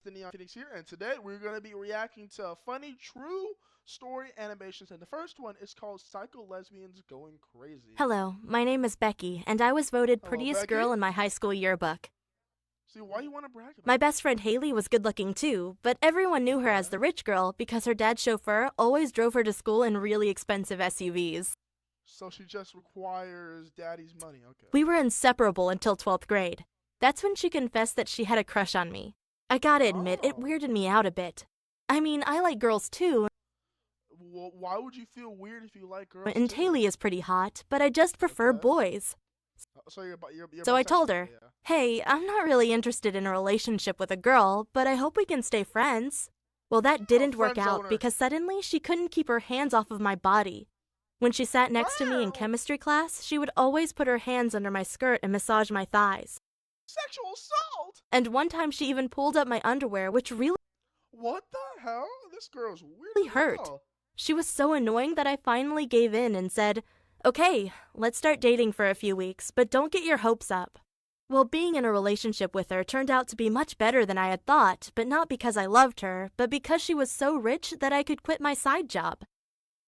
The Neon Phoenix here, and today we're going to be reacting to funny true story animations. And the first one is called Psycho Lesbians Going Crazy. Hello, my name is Becky, and I was voted Hello, prettiest Becky. girl in my high school yearbook. See, why you want to brag about My it? best friend Haley was good looking too, but everyone knew her as the rich girl because her dad's chauffeur always drove her to school in really expensive SUVs. So she just requires daddy's money. Okay. We were inseparable until 12th grade. That's when she confessed that she had a crush on me. I gotta admit, it Oh. weirded me out a bit. I mean, I like girls too, Well, why would you feel weird if you like girls and too? Haley is pretty hot, but I just prefer Okay. boys. So you're So I told bisexual, her, yeah. hey, I'm not really interested in a relationship with a girl, but I hope we can stay friends. Well, that didn't work friend out zoner. because suddenly she couldn't keep her hands off of my body. When she sat next to me in Wow. chemistry class, she would always put her hands under my skirt and massage my thighs. Sexual assault. And one time she even pulled up my underwear, which really What the hell? This girl's weird. as hurt. hell. She was so annoying that I finally gave in and said, okay, let's start dating for a few weeks, but don't get your hopes up. Well, being in a relationship with her turned out to be much better than I had thought, but not because I loved her, but because she was so rich that I could quit my side job.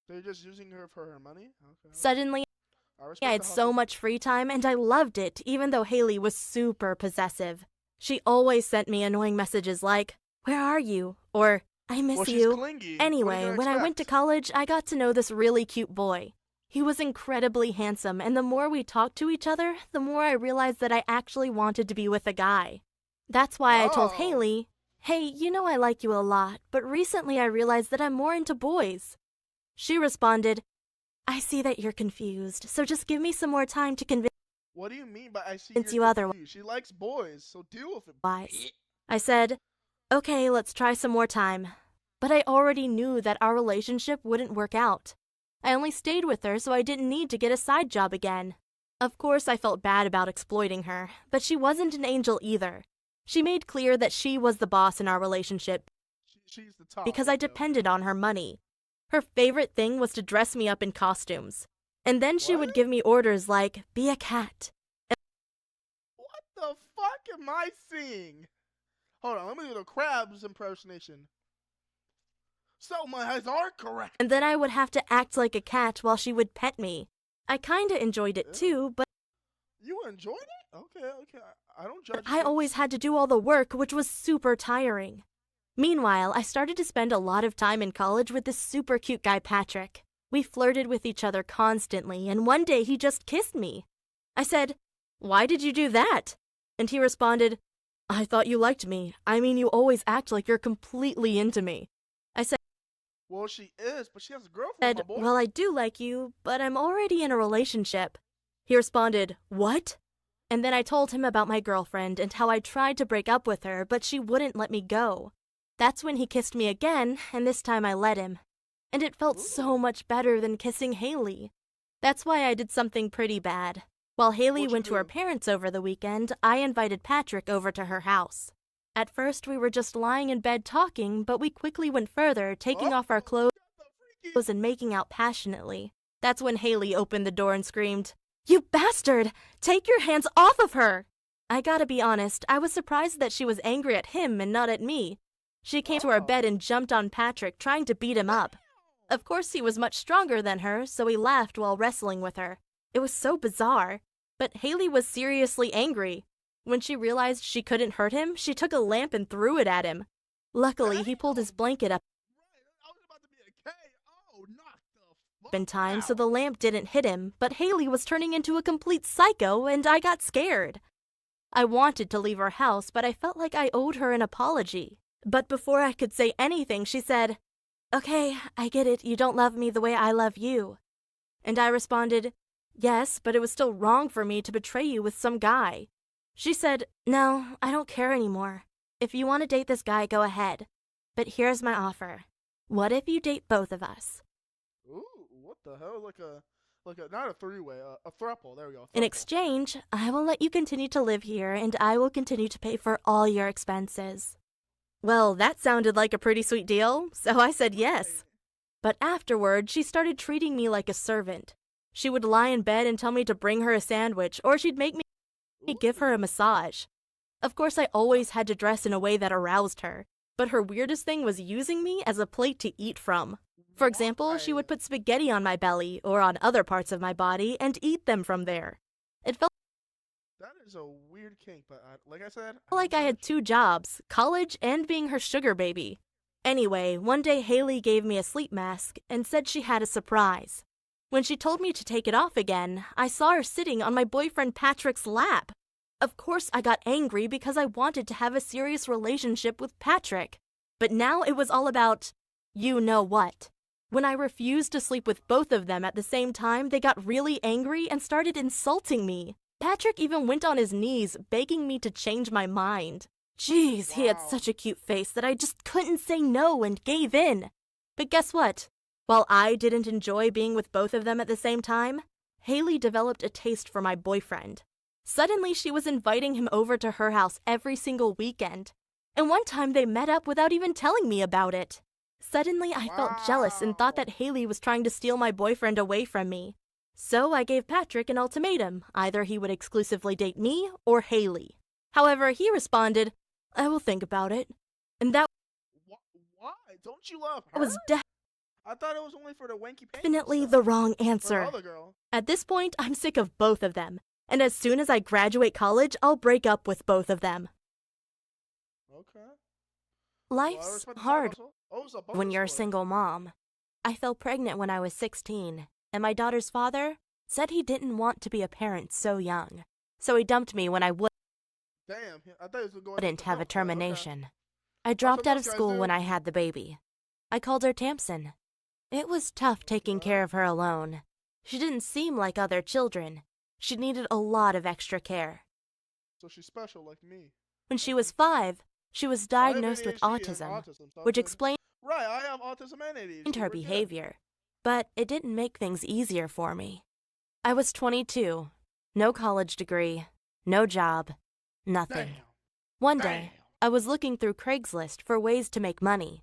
So you're just using her for her money? Okay. Suddenly, respect I had the so hustle. much free time and I loved it, even though Haley was super possessive. She always sent me annoying messages like, where are you? Or, I miss Well, she's you. clingy. Anyway, when I went to college, I got to know this really cute boy. He was incredibly handsome, and the more we talked to each other, the more I realized that I actually wanted to be with a guy. That's why I told Oh. Haley, hey, you know I like you a lot, but recently I realized that I'm more into boys. She responded, I see that you're confused, so just give me some more time to convince What do you mean by I see Since you're you otherwise- confused? She likes boys, so deal with it. wise. I said, okay, let's try some more time. But I already knew that our relationship wouldn't work out. I only stayed with her so I didn't need to get a side job again. Of course, I felt bad about exploiting her, but she wasn't an angel either. She made clear that she was the boss in our relationship She's the top. because I depended on her money. Her favorite thing was to dress me up in costumes. And then she would What? give me orders like, be a cat. What the fuck am I seeing? Hold on, let me do the Krabs impersonation. So my eyes are correct. And then I would have to act like a cat while she would pet me. I kinda enjoyed it too, but You enjoyed it? Okay. I don't judge. I always had to do all the work, which was super tiring. Meanwhile, I started to spend a lot of time in college with this super cute guy, Patrick. We flirted with each other constantly, and one day he just kissed me. I said, why did you do that? And he responded, I thought you liked me. I mean, you always act like you're completely into me. I said, Well, she is, but she has a girlfriend, my boy. well, I do like you, but I'm already in a relationship. He responded, what? And then I told him about my girlfriend and how I tried to break up with her, but she wouldn't let me go. That's when he kissed me again, and this time I let him. And it felt so much better than kissing Haley. That's why I did something pretty bad. While Haley What'd you went to her do? parents over the weekend, I invited Patrick over to her house. At first, we were just lying in bed talking, but we quickly went further, taking Oh, off our clothes got the freaky- and making out passionately. That's when Haley opened the door and screamed, you bastard! Take your hands off of her! I gotta be honest, I was surprised that she was angry at him and not at me. She came to our bed and jumped on Patrick, trying to beat him up. Of course, he was much stronger than her, so he laughed while wrestling with her. It was so bizarre. But Haley was seriously angry. When she realized she couldn't hurt him, she took a lamp and threw it at him. Luckily, he pulled his blanket up Right, I was about to be a KO. Knock the fuck in time, so out. the lamp didn't hit him, but Haley was turning into a complete psycho, and I got scared. I wanted to leave her house, but I felt like I owed her an apology. But before I could say anything, she said, okay, I get it, you don't love me the way I love you. And I responded, yes, but it was still wrong for me to betray you with some guy. She said, no, I don't care anymore. If you want to date this guy, go ahead. But here's my offer. What if you date both of us? Ooh, what the hell? Like a not a three-way, a throuple. There we go. In throuple. exchange, I will let you continue to live here and I will continue to pay for all your expenses. Well, that sounded like a pretty sweet deal, so I said yes. But afterward, she started treating me like a servant. She would lie in bed and tell me to bring her a sandwich, or she'd make me give her a massage. Of course, I always had to dress in a way that aroused her, but her weirdest thing was using me as a plate to eat from. For example, she would Why? put spaghetti on my belly or on other parts of my body and eat them from there. It felt That is a weird kink, but like I said, I like don't I had judge. 2 jobs, college and being her sugar baby. Anyway, one day Haley gave me a sleep mask and said she had a surprise. When she told me to take it off again, I saw her sitting on my boyfriend Patrick's lap. Of course, I got angry because I wanted to have a serious relationship with Patrick. But now it was all about you know what. When I refused to sleep with both of them at the same time, they got really angry and started insulting me. Patrick even went on his knees, begging me to change my mind. Jeez, he had Wow. such a cute face that I just couldn't say no and gave in. But guess what? While I didn't enjoy being with both of them at the same time, Haley developed a taste for my boyfriend. Suddenly, she was inviting him over to her house every single weekend. And one time they met up without even telling me about it. Suddenly, I felt jealous and thought Wow. that Haley was trying to steal my boyfriend away from me. So I gave Patrick an ultimatum. Either he would exclusively date me or Haley. However, he responded, I will think about it. And that Why? Don't you love her? was I thought it was only for the wanky panky definitely stuff. the wrong For the answer. other girl. At this point, I'm sick of both of them. And as soon as I graduate college, I'll break up with both of them. Okay. Well, I Life's respect the side hard hustle. Oh, it's a when bonus you're a story. single mom. I fell pregnant when I was 16, and my daughter's father said he didn't want to be a parent so young. So he dumped me when I Damn, I thought it was going wouldn't to have a okay. termination. I dropped out most of guys school do. when I had the baby. I called her Tamsin. It was tough taking care of her alone. She didn't seem like other children. She needed a lot of extra care. So she's special like me. When she was 5, she was I have diagnosed with ADHD and autism, so I'm which good. explained Right, I have autism and ADHD. her We're good. behavior. But it didn't make things easier for me. I was 22, no college degree, no job, nothing. Damn. One day, Damn. I was looking through Craigslist for ways to make money.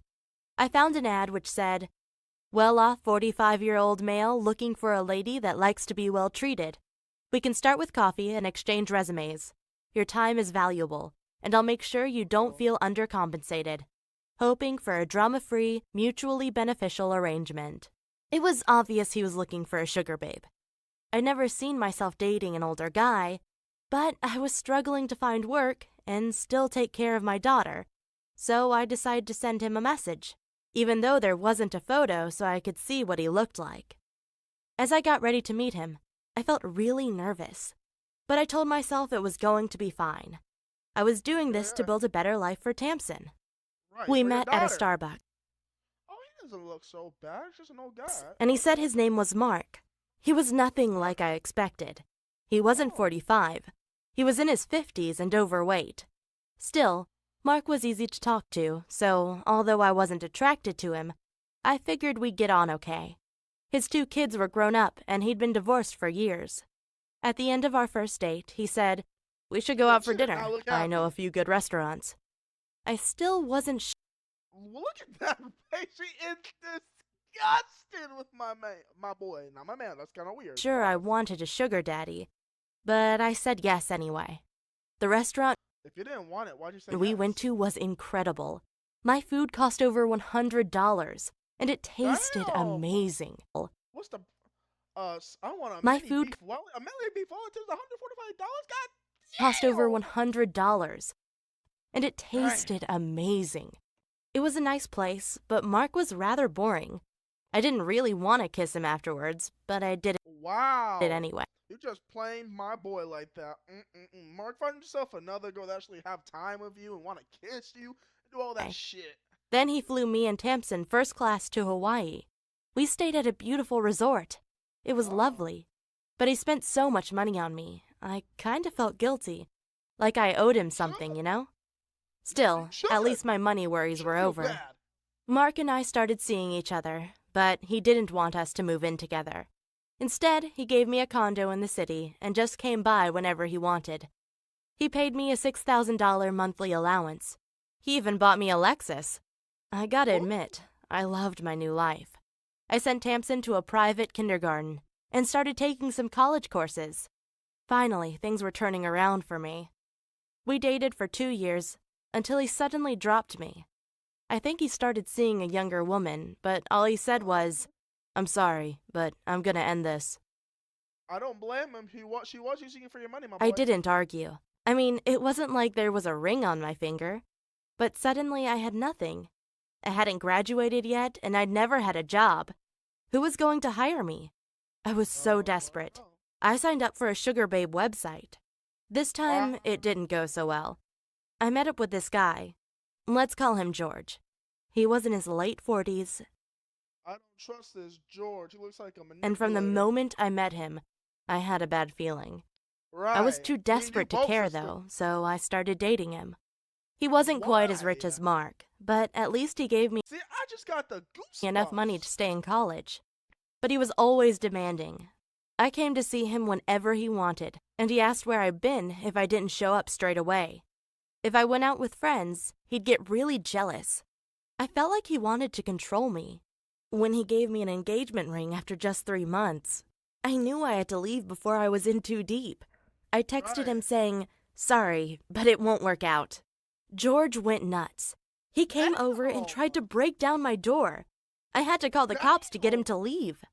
I found an ad which said, well-off 45-year-old male looking for a lady that likes to be well treated. We can start with coffee and exchange resumes. Your time is valuable, and I'll make sure you don't feel undercompensated. Hoping for a drama-free, mutually beneficial arrangement. It was obvious he was looking for a sugar babe. I'd never seen myself dating an older guy, but I was struggling to find work and still take care of my daughter, so I decided to send him a message, even though there wasn't a photo so I could see what he looked like. As I got ready to meet him, I felt really nervous, but I told myself it was going to be fine. I was doing this to build a better life for Tamsin. Right, We for your met at a daughter. Starbucks, Oh, he doesn't look so bad. He's just an old guy. and he said his name was Mark. He was nothing like I expected. He wasn't 45. He was in his 50s and overweight. Still, Mark was easy to talk to, so although I wasn't attracted to him, I figured we'd get on okay. His 2 kids were grown up, and he'd been divorced for years. At the end of our first date, he said, we should go out for Shit, dinner. now look I know a happy. few good restaurants. I still wasn't Look at that face. She is disgusted with my man, my boy. Not my man. That's kind of weird. sure I wanted a sugar daddy, but I said yes anyway. The restaurant If you didn't want it, why'd you say we yes? went to was incredible. My food cost over $100, and it tasted Damn. amazing. What's the? I want a My mini food- beef. Well, a mini beef wellington is $145. God. Cost over damn! $100, and it tasted amazing. It was a nice place, but Mark was rather boring. I didn't really want to kiss him afterwards, but I did Wow. it anyway. You just playing my boy like that. Mark, find yourself another girl that actually have time with you and want to kiss you and do all that Okay. shit. Then he flew me and Tamsin first class to Hawaii. We stayed at a beautiful resort. It was Wow. lovely. But he spent so much money on me, I kind of felt guilty. Like I owed him something, you know? Still, should. at least my money worries Should were feel over. bad. Mark and I started seeing each other, but he didn't want us to move in together. Instead, he gave me a condo in the city and just came by whenever he wanted. He paid me a $6,000 monthly allowance. He even bought me a Lexus. I gotta admit, I loved my new life. I sent Tamsin to a private kindergarten and started taking some college courses. Finally, things were turning around for me. We dated for 2 years, until he suddenly dropped me. I think he started seeing a younger woman, but all he said was, "I'm sorry, but I'm gonna end this." I don't blame him. She was using you for your money, my boy. I didn't argue. I mean, it wasn't like there was a ring on my finger. But suddenly I had nothing. I hadn't graduated yet, and I'd never had a job. Who was going to hire me? I was so desperate. I signed up for a Sugar Babe website. This time, it didn't go so well. I met up with this guy. Let's call him George. He was in his late 40s. I don't trust this George. He looks like a manipulator. And from the moment I met him, I had a bad feeling. Right. I was too desperate to care, though, so I started dating him. He wasn't quite as rich as Mark, but at least he gave me I just got the enough money to stay in college. But he was always demanding. I came to see him whenever he wanted, and he asked where I'd been if I didn't show up straight away. If I went out with friends, he'd get really jealous. I felt like he wanted to control me. When he gave me an engagement ring after just 3 months, I knew I had to leave before I was in too deep. I texted him saying, "Sorry, but it won't work out." George went nuts. He came over and tried to break down my door. I had to call the cops to get him to leave.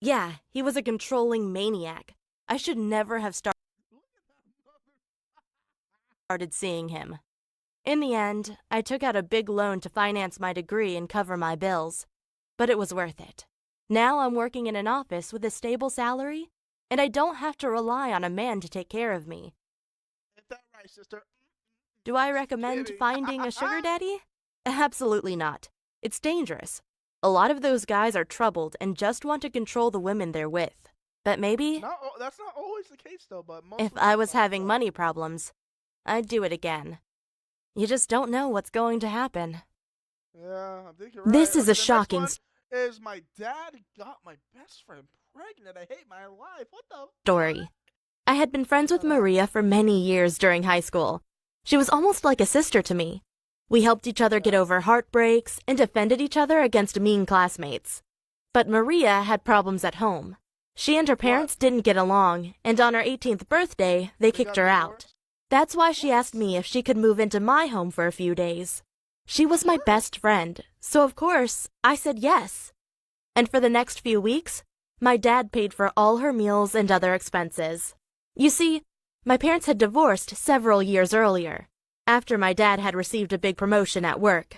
Yeah, he was a controlling maniac. I should never have started seeing him. In the end, I took out a big loan to finance my degree and cover my bills. But it was worth it. Now I'm working in an office with a stable salary, and I don't have to rely on a man to take care of me. Is that right, sister? Do I recommend finding a sugar daddy? Absolutely not. It's dangerous. A lot of those guys are troubled and just want to control the women they're with. But maybe, That's not always the case, though. But if I was having money problems, I'd do it again. You just don't know what's going to happen. Yeah, I think you're right. This is a the shocking next one is my dad got my best friend pregnant. I hate my life. What the story. I had been friends with Maria for many years during high school. She was almost like a sister to me. We helped each other get over heartbreaks and defended each other against mean classmates. But Maria had problems at home. She and her parents didn't get along, and on her 18th birthday, they kicked her out. That's why she asked me if she could move into my home for a few days. She was my best friend, so of course, I said yes. And for the next few weeks, my dad paid for all her meals and other expenses. You see, my parents had divorced several years earlier, after my dad had received a big promotion at work.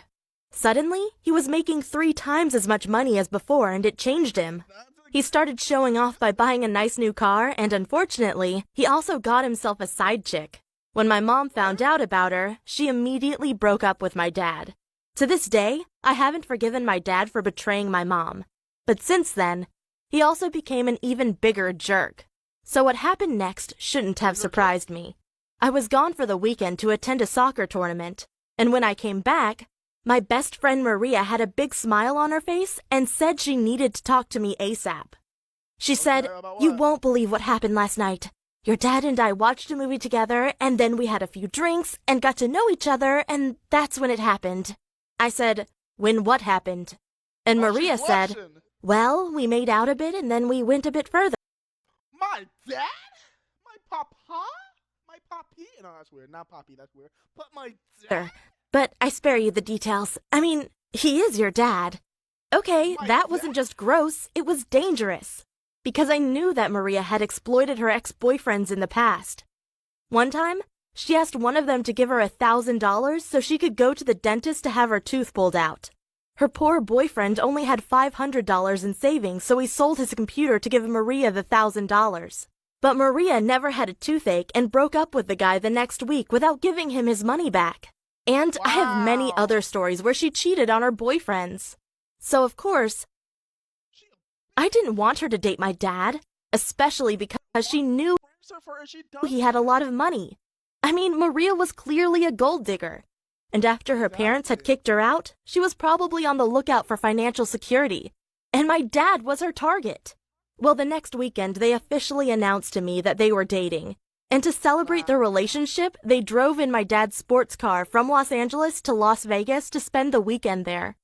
Suddenly, he was making 3 times as much money as before, and it changed him. He started showing off by buying a nice new car, and unfortunately, he also got himself a side chick. When my mom found out about her, she immediately broke up with my dad. To this day, I haven't forgiven my dad for betraying my mom. But since then, he also became an even bigger jerk. So what happened next shouldn't have surprised me. I was gone for the weekend to attend a soccer tournament, and when I came back, my best friend Maria had a big smile on her face and said she needed to talk to me ASAP. She said, "You won't believe what happened last night. Your dad and I watched a movie together, and then we had a few drinks and got to know each other, and that's when it happened." I said, "When what happened?" And Maria said, "Well, we made out a bit, and then we went a bit further." My dad? My papa? My papi? No, that's weird. Not papi, that's weird. But my dad? But I spare you the details. I mean, he is your dad. Okay, that wasn't just gross, it was dangerous. Because I knew that Maria had exploited her ex-boyfriends in the past. One time, she asked one of them to give her $1,000 so she could go to the dentist to have her tooth pulled out. Her poor boyfriend only had $500 in savings, so he sold his computer to give Maria the $1,000. But Maria never had a toothache and broke up with the guy the next week without giving him his money back. And I have many other stories where she cheated on her boyfriends. So of course, I didn't want her to date my dad, especially because she knew he had a lot of money. I mean, Maria was clearly a gold digger. And after her parents had kicked her out, she was probably on the lookout for financial security. And my dad was her target. Well, the next weekend, they officially announced to me that they were dating. And to celebrate their relationship, they drove in my dad's sports car from Los Angeles to Las Vegas to spend the weekend there.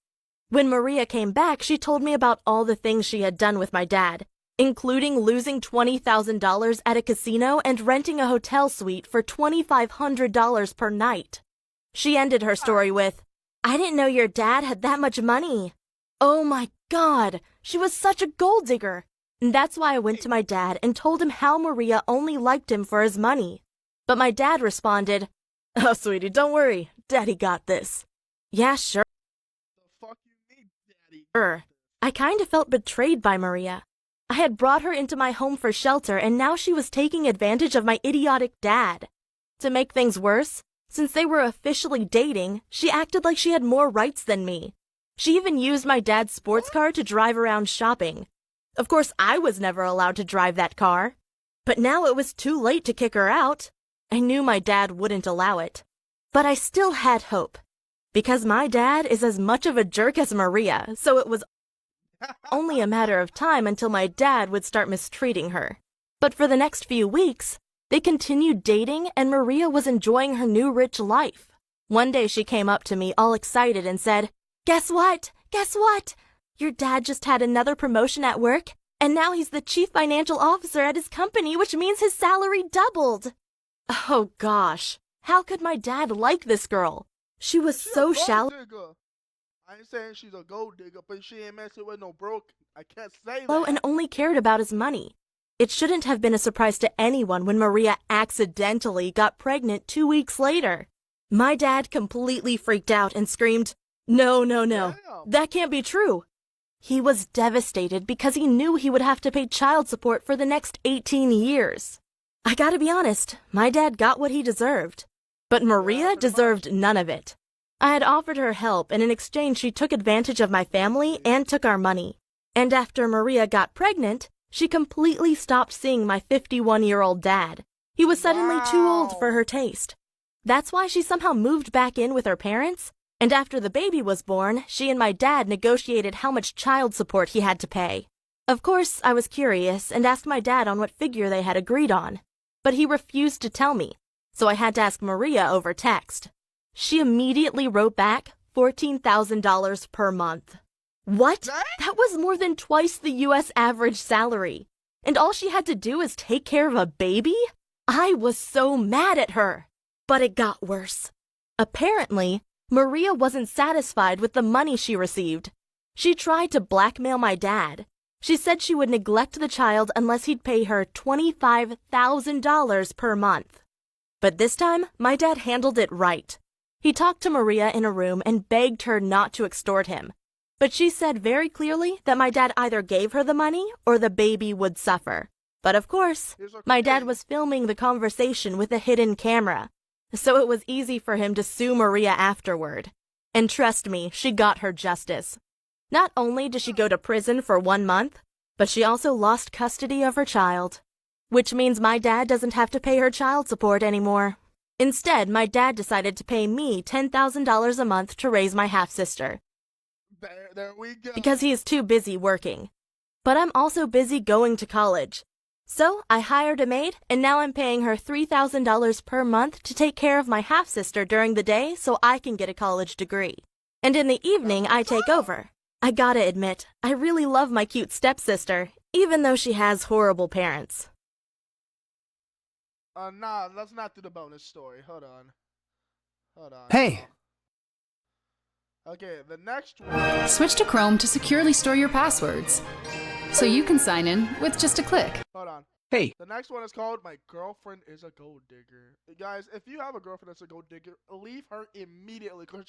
When Maria came back, she told me about all the things she had done with my dad, including losing $20,000 at a casino and renting a hotel suite for $2,500 per night. She ended her story with, "I didn't know your dad had that much money." Oh my God, she was such a gold digger. And that's why I went to my dad and told him how Maria only liked him for his money. But my dad responded, "Oh, sweetie, don't worry. Daddy got this." Yeah, sure. The fuck you mean, daddy? Sure. I kind of felt betrayed by Maria. I had brought her into my home for shelter, and now she was taking advantage of my idiotic dad. To make things worse, since they were officially dating, she acted like she had more rights than me. She even used my dad's sports car to drive around shopping. Of course, I was never allowed to drive that car. But now it was too late to kick her out. I knew my dad wouldn't allow it. But I still had hope. Because my dad is as much of a jerk as Maria, so it was only a matter of time until my dad would start mistreating her. But for the next few weeks, they continued dating and Maria was enjoying her new rich life. One day she came up to me all excited and said, "Guess what? Guess what? Your dad just had another promotion at work, and now he's the chief financial officer at his company, which means his salary doubled." Oh gosh, how could my dad like this girl? She was She a so gold shallow digger. I ain't saying she's a gold digger, but she ain't messing with no broke. I can't say and that. only cared about his money. It shouldn't have been a surprise to anyone when Maria accidentally got pregnant 2 weeks later. My dad completely freaked out and screamed, "No, no, no, Damn. that can't be true." He was devastated because he knew he would have to pay child support for the next 18 years. I gotta be honest, my dad got what he deserved. But Maria pretty deserved none of it. I had offered her help, and in exchange she took advantage of my family and took our money. And after Maria got pregnant, she completely stopped seeing my 51-year-old dad. He was suddenly too old for her taste. That's why she somehow moved back in with her parents, and after the baby was born, she and my dad negotiated how much child support he had to pay. Of course, I was curious and asked my dad on what figure they had agreed on. But he refused to tell me, so I had to ask Maria over text. She immediately wrote back $14,000 per month. What? Dang. That was more than twice the U.S. average salary. And all she had to do is take care of a baby? I was so mad at her. But it got worse. Apparently, Maria wasn't satisfied with the money she received. She tried to blackmail my dad. She said she would neglect the child unless he'd pay her $25,000 per month. But this time, my dad handled it right. He talked to Maria in a room and begged her not to extort him. But she said very clearly that my dad either gave her the money or the baby would suffer. But of course, my dad was filming the conversation with a hidden camera, so it was easy for him to sue Maria afterward. And trust me, she got her justice. Not only did she go to prison for 1 month, but she also lost custody of her child. Which means my dad doesn't have to pay her child support anymore. Instead, my dad decided to pay me $10,000 a month to raise my half-sister. There we go. Because he is too busy working. But I'm also busy going to college. So I hired a maid, and now I'm paying her $3,000 per month to take care of my half-sister during the day so I can get a college degree. And in the evening, I take over. I gotta admit, I really love my cute stepsister, even though she has horrible parents. Nah, let's not do the bonus story. Hold on. Hey. Okay, the next one. Switch to Chrome to securely store your passwords, so you can sign in with just a click. Hold on. Hey. The next one is called My Girlfriend is a Gold Digger. Guys, if you have a girlfriend that's a gold digger, leave her immediately because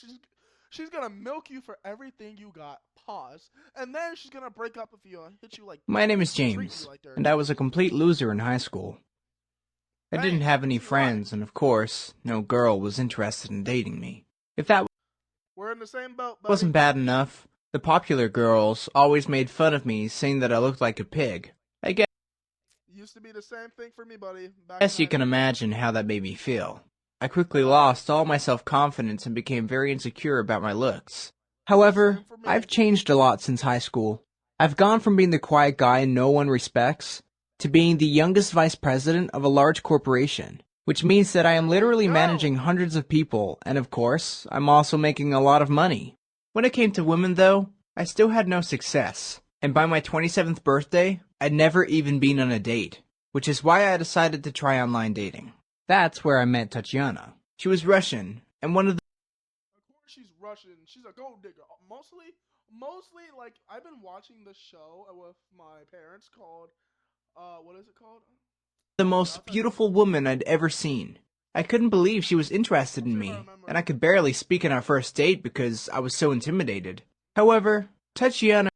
she's gonna milk you for everything you got. Pause. And then she's gonna break up with you and hit you like. My name is treat James, you like dirt. and I was a complete loser in high school. I didn't have any friends, and of course, no girl was interested in dating me. If that We're in the same boat, buddy. wasn't bad enough, the popular girls always made fun of me, saying that I looked like a pig. I Used to be the same thing for me, buddy. guess you can imagine how that made me feel. I quickly lost all my self-confidence and became very insecure about my looks. However, Same for me. I've changed a lot since high school. I've gone from being the quiet guy no one respects to being the youngest vice president of a large corporation, which means that I am literally Go. managing hundreds of people, and of course, I'm also making a lot of money. When it came to women, though, I still had no success. And by my 27th birthday, I'd never even been on a date, which is why I decided to try online dating. That's where I met Tatiana. She was Russian, and one of the Of course she's Russian. She's a gold digger. Mostly, like, I've been watching this show with my parents called, what is it called? most beautiful women I'd ever seen. I couldn't believe she was interested in me, and I could barely speak on our first date because I was so intimidated. However, Tatiana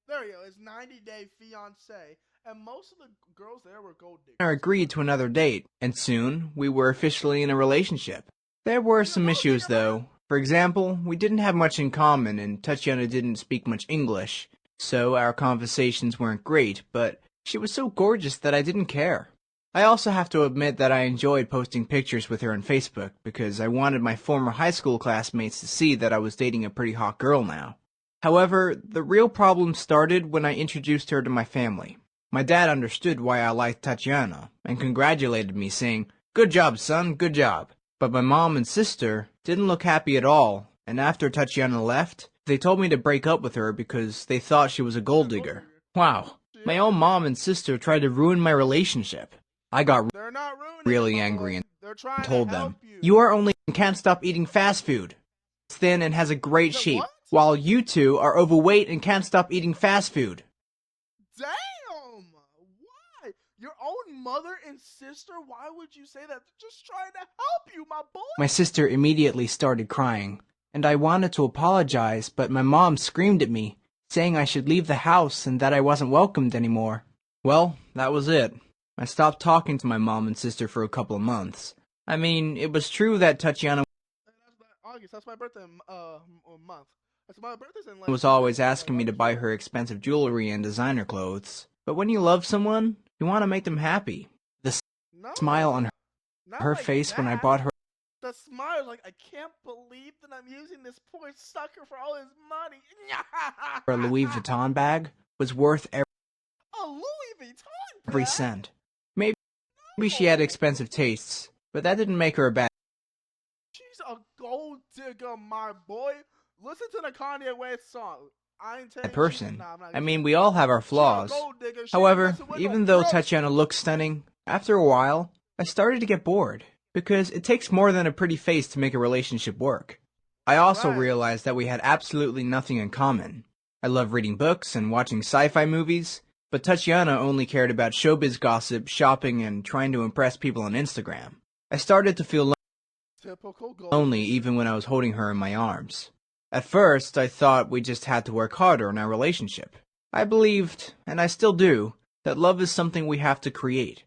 There you go. It's 90 Day Fiancé, and most of the girls there were gold diggers. agreed to another date, and soon we were officially in a relationship. There were some issues though. For example, we didn't have much in common and Tatiana didn't speak much English, so our conversations weren't great, but she was so gorgeous that I didn't care. I also have to admit that I enjoyed posting pictures with her on Facebook because I wanted my former high school classmates to see that I was dating a pretty hot girl now. However, the real problem started when I introduced her to my family. My dad understood why I liked Tatiana and congratulated me, saying, "Good job, son, good job." But my mom and sister didn't look happy at all, and after Tatiana left, they told me to break up with her because they thought she was a gold digger. Wow, my own mom and sister tried to ruin my relationship. I got They're not ruining really it, my angry boy. and They're trying told to them, help "You are only and can't stop eating fast food. It's thin and has a great Is it shape, what? while you two are overweight and can't stop eating fast food." Damn! Why? Your own mother and sister? Why would you say that? They're just trying to help you, my boy. My sister immediately started crying, and I wanted to apologize, but my mom screamed at me, saying I should leave the house and that I wasn't welcomed anymore. Well, that was it. I stopped talking to my mom and sister for a couple of months. I mean, it was true that Tatiana August. That's my birthday month. That's my birthday's in like. was always asking me to buy her expensive jewelry and designer clothes, but when you love someone, you want to make them happy. The No, smile on not her like face when I that. bought her The smile, like, I can't believe that I'm using this poor sucker for all his money. a Louis Vuitton bag was worth A Louis Vuitton every bag? cent. Maybe she had expensive tastes, but that didn't make her a bad She's a gold digger, my boy. Listen to the Kanye West song. I ain't telling person. Nah, I'm not I gonna mean, say we that. all have our She a flaws. gold digger. She ain't However, messing with even no though broke. Tatiana looks stunning, after a while, I started to get bored, because it takes more than a pretty face to make a relationship work. I also Right. realized that we had absolutely nothing in common. I love reading books and watching sci-fi movies, but Tatiana only cared about showbiz gossip, shopping, and trying to impress people on Instagram. I started to feel Typical gold lonely digger. even when I was holding her in my arms. At first, I thought we just had to work harder in our relationship. I believed, and I still do, that love is something we have to create.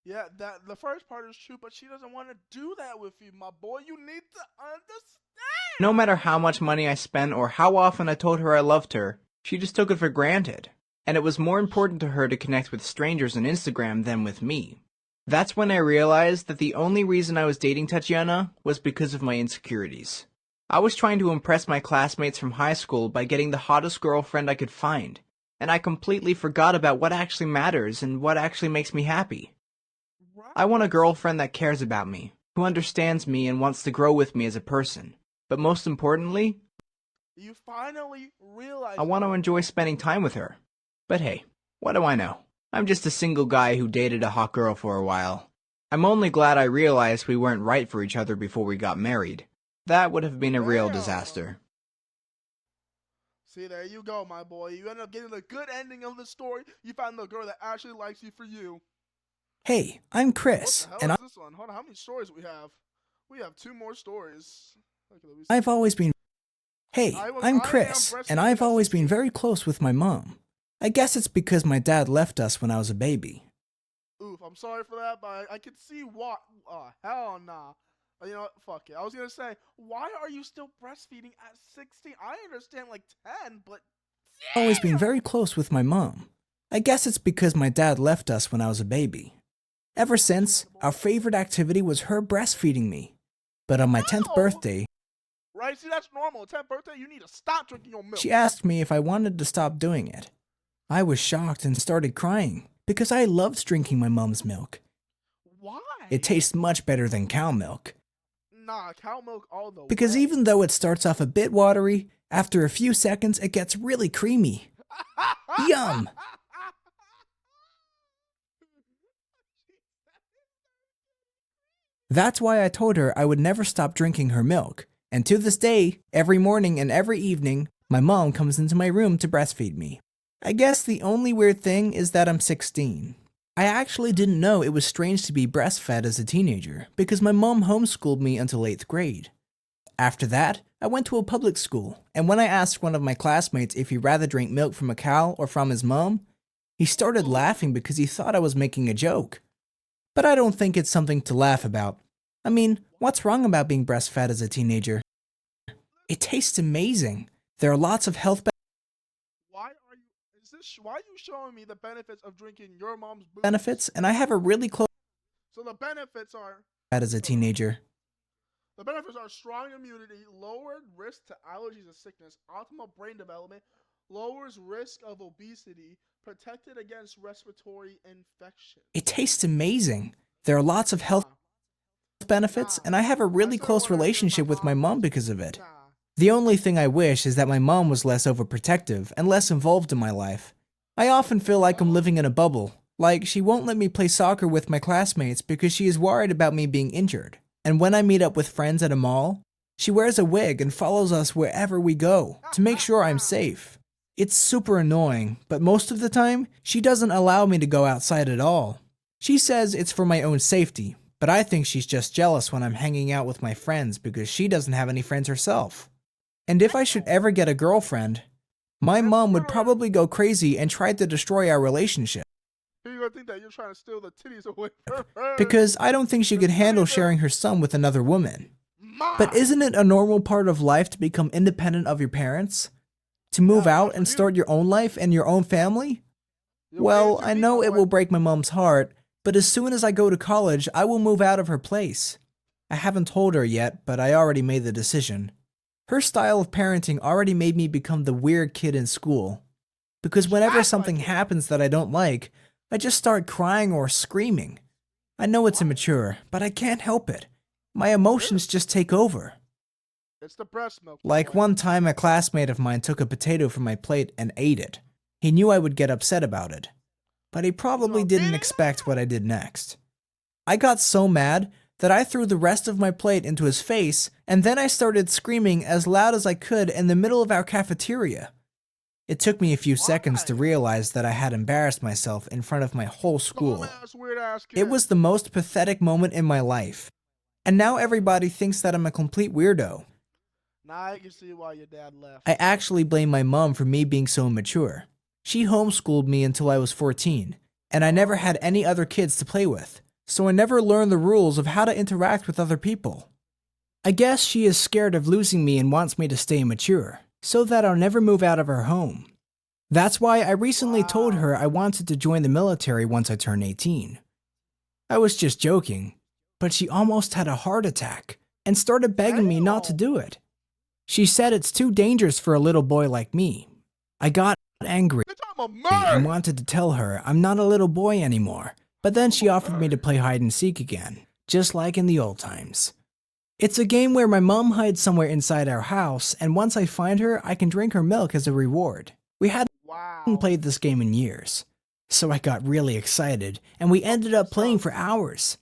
Yeah, that the first part is true, but she doesn't want to do that with you, my boy. You need to understand. No matter how much money I spent or how often I told her I loved her, she just took it for granted. And it was more important to her to connect with strangers on Instagram than with me. That's when I realized that the only reason I was dating Tatiana was because of my insecurities. I was trying to impress my classmates from high school by getting the hottest girlfriend I could find, and I completely forgot about what actually matters and what actually makes me happy. Right. I want a girlfriend that cares about me, who understands me and wants to grow with me as a person. But most importantly, You finally realize. I want to enjoy spending time with her. But hey, what do I know? I'm just a single guy who dated a hot girl for a while. I'm only glad I realized we weren't right for each other before we got married. That would have been a real Damn. disaster. See, there you go, my boy. You end up getting the good ending of the story. You find the girl that actually likes you for you. Hey, I'm What Chris, the hell and is this one? Hold on, how many stories we have? We have 2 more stories. Okay, let me see. I've always been. Hey, I I'm am Chris, and breastfeeding I've at always been 16. very close with my mom. I guess it's because my dad left us when I was a baby. Oof, I'm sorry for that, but I can see what. Hell nah. You know what? Fuck it. I was gonna say, why are you still breastfeeding at 16? I understand like 10, but. Always been very close with my mom. I guess it's because my dad left us when I was a baby. Ever since, our favorite activity was her breastfeeding me. But on my 10th No! birthday, Right? See, that's normal. 10th birthday, you need to stop drinking your milk. she asked me if I wanted to stop doing it. I was shocked and started crying because I loved drinking my mom's milk. Why? It tastes much better than cow milk. Nah, cow milk all the Because way. even though it starts off a bit watery, after a few seconds it gets really creamy. Yum! That's why I told her I would never stop drinking her milk. And to this day, every morning and every evening, my mom comes into my room to breastfeed me. I guess the only weird thing is that I'm 16. I actually didn't know it was strange to be breastfed as a teenager because my mom homeschooled me until 8th grade. After that, I went to a public school, and when I asked one of my classmates if he'd rather drink milk from a cow or from his mom, he started laughing because he thought I was making a joke. But I don't think it's something to laugh about. I mean, what's wrong about being breastfed as a teenager? It tastes amazing. There are lots of health Why are you showing me the benefits of drinking your mom's booze? benefits, and I have a really close So the benefits are as a teenager. the benefits are strong immunity, lowered risk to allergies and sickness, optimal brain development, lowers risk of obesity, protected against respiratory infection. It tastes amazing. There are lots of health benefits, and I have a really close relationship with my mom because of it. The only thing I wish is that my mom was less overprotective and less involved in my life. I often feel like I'm living in a bubble, like she won't let me play soccer with my classmates because she is worried about me being injured. And when I meet up with friends at a mall, she wears a wig and follows us wherever we go to make sure I'm safe. It's super annoying, but most of the time, she doesn't allow me to go outside at all. She says it's for my own safety, but I think she's just jealous when I'm hanging out with my friends because she doesn't have any friends herself. And if I should ever get a girlfriend, my mom would probably go crazy and try to destroy our relationship. You're gonna think that you're trying to steal the titties away from her. Because I don't think she could handle sharing her son with another woman. But isn't it a normal part of life to become independent of your parents? To move out and start your own life and your own family? Well, I know it will break my mom's heart, but as soon as I go to college, I will move out of her place. I haven't told her yet, but I already made the decision. Her style of parenting already made me become the weird kid in school. Because whenever something happens that I don't like, I just start crying or screaming. I know it's immature, but I can't help it. My emotions just take over. It's the breast milk. Like one time a classmate of mine took a potato from my plate and ate it. He knew I would get upset about it. But he probably didn't expect what I did next. I got so mad that I threw the rest of my plate into his face, and then I started screaming as loud as I could in the middle of our cafeteria. It took me a few seconds to realize that I had embarrassed myself in front of my whole school. It was the most pathetic moment in my life. And now everybody thinks that I'm a complete weirdo. Now I can see why your dad left. I actually blame my mom for me being so immature. She homeschooled me until I was 14, and I never had any other kids to play with, so I never learned the rules of how to interact with other people. I guess she is scared of losing me and wants me to stay mature, so that I'll never move out of her home. That's why I recently told her I wanted to join the military once I turned 18. I was just joking, but she almost had a heart attack and started begging me not to do it. She said it's too dangerous for a little boy like me. I got angry and wanted to tell her I'm not a little boy anymore, but then she offered me to play hide and seek again, just like in the old times. It's a game where my mom hides somewhere inside our house, and once I find her, I can drink her milk as a reward. We hadn't played this game in years, so I got really excited, and we ended up playing for hours.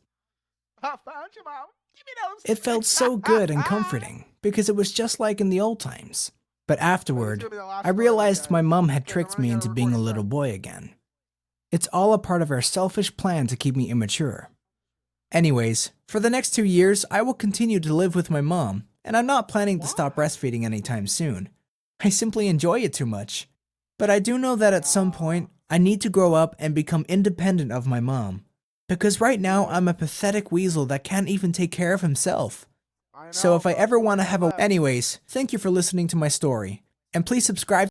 I found you, Mom. Give me those. It felt so good and comforting, because it was just like in the old times. But afterward, I realized my mom had tricked me into being a little boy again. It's all a part of her selfish plan to keep me immature. Anyways, for the next 2 years, I will continue to live with my mom, and I'm not planning to stop breastfeeding anytime soon. I simply enjoy it too much. But I do know that at some point, I need to grow up and become independent of my mom. Because right now, I'm a pathetic weasel that can't even take care of himself. So if I ever want to have a... Anyways, thank you for listening to my story. And please subscribe.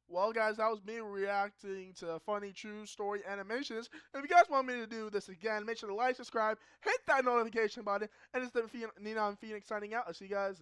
Well, guys, that was me reacting to funny true story animations. If you guys want me to do this again, make sure to like, subscribe, hit that notification button, and it's the Neon Phoenix signing out. I'll see you guys